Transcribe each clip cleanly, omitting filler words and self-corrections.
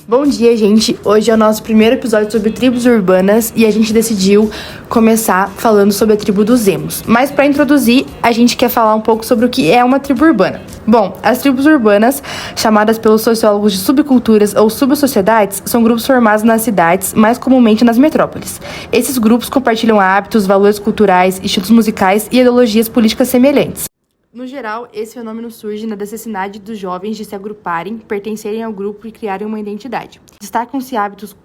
Bom dia, gente! Hoje é o nosso primeiro episódio sobre tribos urbanas e a gente decidiu começar falando sobre a tribo dos emos. Mas para introduzir, a gente quer falar um pouco sobre o que é uma tribo urbana. Bom, as tribos urbanas, chamadas pelos sociólogos de subculturas ou subsociedades, são grupos formados nas cidades, mais comumente nas metrópoles. Esses grupos compartilham hábitos, valores culturais, estilos musicais e ideologias políticas semelhantes. No geral, esse fenômeno surge na necessidade dos jovens de se agruparem, pertencerem ao grupo e criarem uma identidade. Destacam-se hábitos,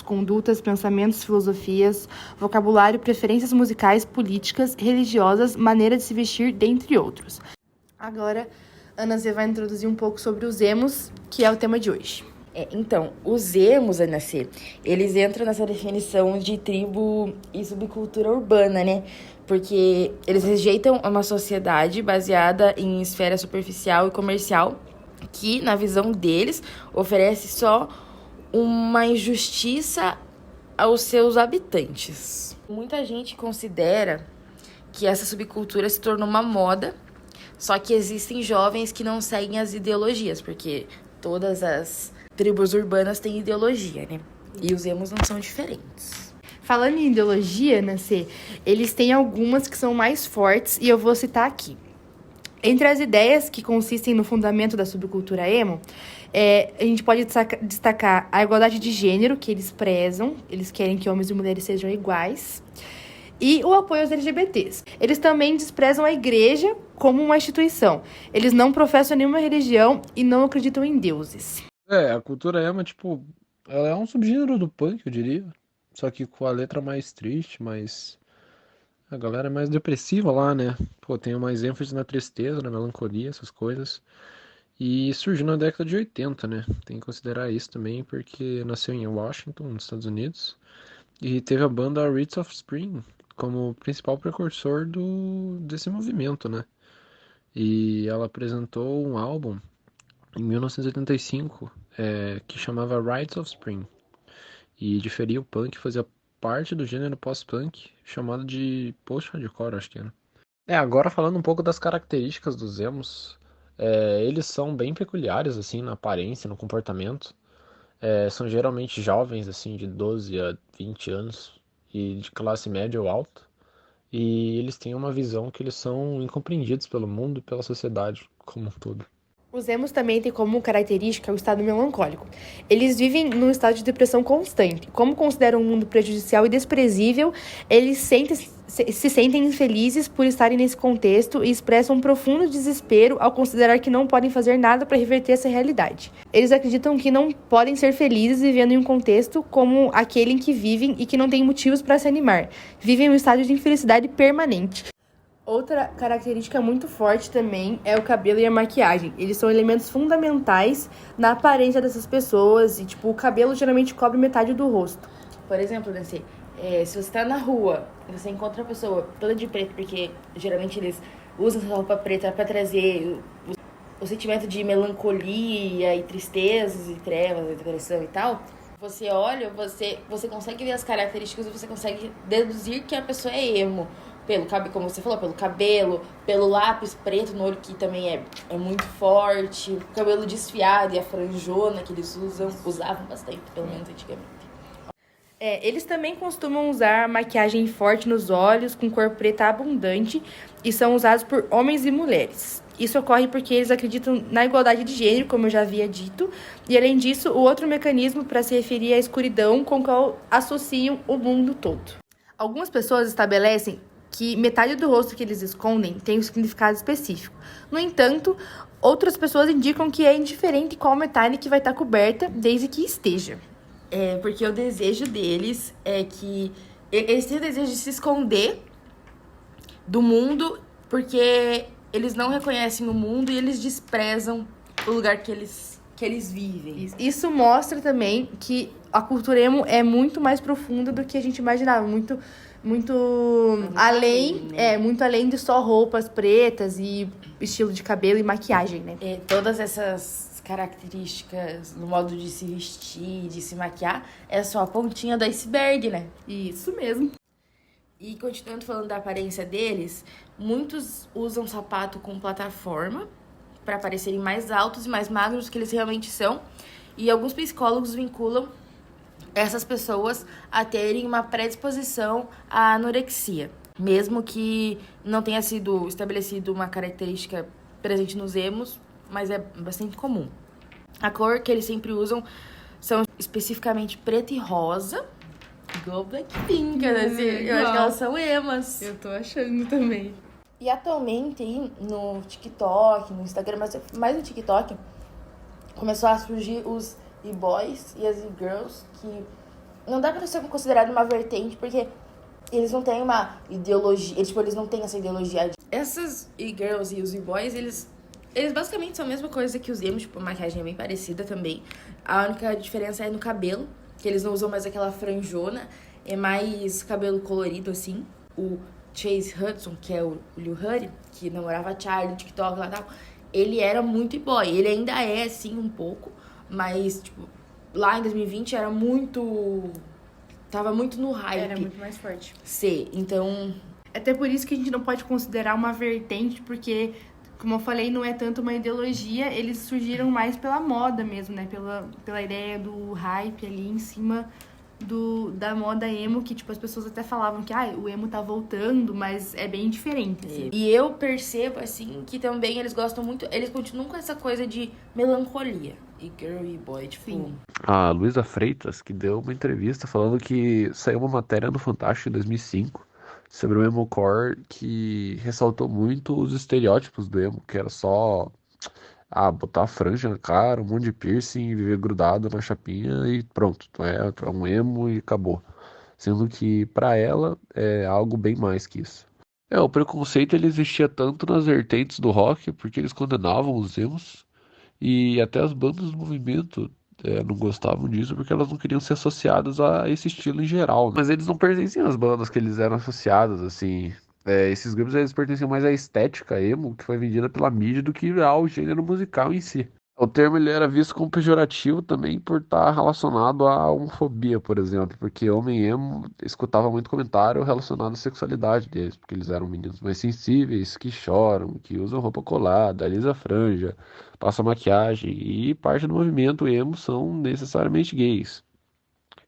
condutas, pensamentos, filosofias, vocabulário, preferências musicais, políticas, religiosas, maneira de se vestir, dentre outros. Agora, Ana Zê vai introduzir um pouco sobre os emos, que é o tema de hoje. Então, os emos, Ana C, eles entram nessa definição de tribo e subcultura urbana, né? Porque eles rejeitam uma sociedade baseada em esfera superficial e comercial que, na visão deles, oferece só uma injustiça aos seus habitantes. Muita gente considera que essa subcultura se tornou uma moda, só que existem jovens que não seguem as ideologias, porque todas as tribos urbanas têm ideologia, né? E os emos não são diferentes. Falando em ideologia, Nancy, eles têm algumas que são mais fortes e eu vou citar aqui. Entre as ideias que consistem no fundamento da subcultura emo, a gente pode destacar a igualdade de gênero, que eles prezam, eles querem que homens e mulheres sejam iguais, e o apoio aos LGBTs. Eles também desprezam a igreja como uma instituição. Eles não professam nenhuma religião e não acreditam em deuses. A cultura emo, ela é um subgênero do punk, eu diria. Só que com a letra mais triste, mais... A galera é mais depressiva lá, né? Pô, tem mais ênfase na tristeza, na melancolia, essas coisas. E surgiu na década de 80, né? Tem que considerar isso também, porque nasceu em Washington, nos Estados Unidos. E teve a banda Roots of Spring como principal precursor desse movimento, né? E ela apresentou um álbum em 1985, que chamava Rites of Spring, e diferia o punk, fazia parte do gênero post-punk, chamado de post-hardcore, acho que era. Agora falando um pouco das características dos emos, eles são bem peculiares, assim, na aparência, no comportamento. São geralmente jovens, assim, de 12 a 20 anos, e de classe média ou alta, e eles têm uma visão que eles são incompreendidos pelo mundo e pela sociedade como um todo. Os emos também têm como característica o estado melancólico. Eles vivem num estado de depressão constante. Como consideram um mundo prejudicial e desprezível, eles se sentem infelizes por estarem nesse contexto e expressam um profundo desespero ao considerar que não podem fazer nada para reverter essa realidade. Eles acreditam que não podem ser felizes vivendo em um contexto como aquele em que vivem e que não têm motivos para se animar. Vivem um estado de infelicidade permanente. Outra característica muito forte também é o cabelo e a maquiagem. Eles são elementos fundamentais na aparência dessas pessoas e, o cabelo geralmente cobre metade do rosto. Por exemplo, Nancy, se você tá na rua e você encontra uma pessoa toda de preto, porque geralmente eles usam essa roupa preta para trazer o sentimento de melancolia e tristezas e trevas e depressão e tal, você olha, você consegue ver as características e você consegue deduzir que a pessoa é emo. Pelo cabelo, como você falou, pelo cabelo, pelo lápis preto no olho, que também é muito forte, o cabelo desfiado e a franjona que eles usavam bastante, pelo menos antigamente. Eles também costumam usar maquiagem forte nos olhos, com cor preta abundante, e são usados por homens e mulheres. Isso ocorre porque eles acreditam na igualdade de gênero, como eu já havia dito, e além disso, o outro mecanismo para se referir à escuridão com o qual associam o mundo todo. Algumas pessoas estabelecem que metade do rosto que eles escondem tem um significado específico. No entanto, outras pessoas indicam que é indiferente qual metade que vai estar coberta, desde que esteja. Porque o desejo deles é que... Eles têm o desejo de se esconder do mundo, porque eles não reconhecem o mundo e eles desprezam o lugar que eles vivem. Isso mostra também que a cultura emo é muito mais profunda do que a gente imaginava, muito além, né? Muito além de só roupas pretas e estilo de cabelo e maquiagem, né? Todas essas características no modo de se vestir, de se maquiar, é só a pontinha do iceberg, né? Isso mesmo. E continuando falando da aparência deles, muitos usam sapato com plataforma para parecerem mais altos e mais magros do que eles realmente são. E alguns psicólogos vinculam essas pessoas a terem uma predisposição à anorexia, mesmo que não tenha sido estabelecida uma característica presente nos emos, mas é bastante comum. A cor que eles sempre usam são especificamente preto e rosa, igual Blackpink, né? Eu acho que elas são emas. Eu tô achando também. E atualmente, no TikTok, no Instagram, mas mais no TikTok, começou a surgir os e-boys e as e-girls, que não dá pra ser considerado uma vertente, porque eles não têm uma ideologia, eles não têm essa ideologia. Essas e-girls e os e-boys, eles basicamente são a mesma coisa que os emos, tipo, a maquiagem é bem parecida também. A única diferença é no cabelo, que eles não usam mais aquela franjona, é mais cabelo colorido, assim. O Chase Hudson, que é o Lil Huddy, que namorava a Charlie, TikTok lá e tal, ele era muito e-boy. Ele ainda é, assim, um pouco, mas, tipo, lá em 2020 era muito... Tava muito no hype. Era muito mais forte. Então... Até por isso que a gente não pode considerar uma vertente, porque, como eu falei, não é tanto uma ideologia, eles surgiram mais pela moda mesmo, né? Pela ideia do hype ali em cima da moda emo, que, tipo, as pessoas até falavam que o emo tá voltando, mas é bem diferente, assim. E eu percebo, assim, que também eles gostam muito... Eles continuam com essa coisa de melancolia. E girl e boy, tipo... Sim. A Luísa Freitas, que deu uma entrevista falando que saiu uma matéria no Fantástico em 2005 sobre o emocore que ressaltou muito os estereótipos do emo, que era só botar franja na cara, um monte de piercing, viver grudado na chapinha e pronto, tu é um emo e acabou. Sendo que pra ela é algo bem mais que isso. O preconceito ele existia tanto nas vertentes do rock, porque eles condenavam os emos, e até as bandas do movimento não gostavam disso porque elas não queriam ser associadas a esse estilo em geral, né? Mas eles não pertenciam às bandas que eles eram associados, assim. Esses grupos eles pertenciam mais à estética emo, que foi vendida pela mídia, do que ao gênero musical em si. O termo ele era visto como pejorativo também por estar relacionado à homofobia, por exemplo, porque homem emo escutava muito comentário relacionado à sexualidade deles, porque eles eram meninos mais sensíveis, que choram, que usam roupa colada, alisa a franja, passam maquiagem, e parte do movimento emo são necessariamente gays.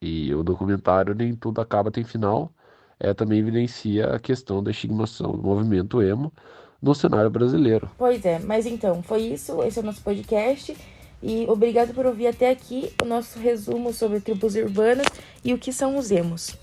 E o documentário Nem Tudo Acaba Tem Final também evidencia a questão da estigmação do movimento emo no cenário brasileiro. Pois é, mas então, foi isso. Esse é o nosso podcast. E obrigado por ouvir até aqui o nosso resumo sobre tribos urbanas e o que são os emos.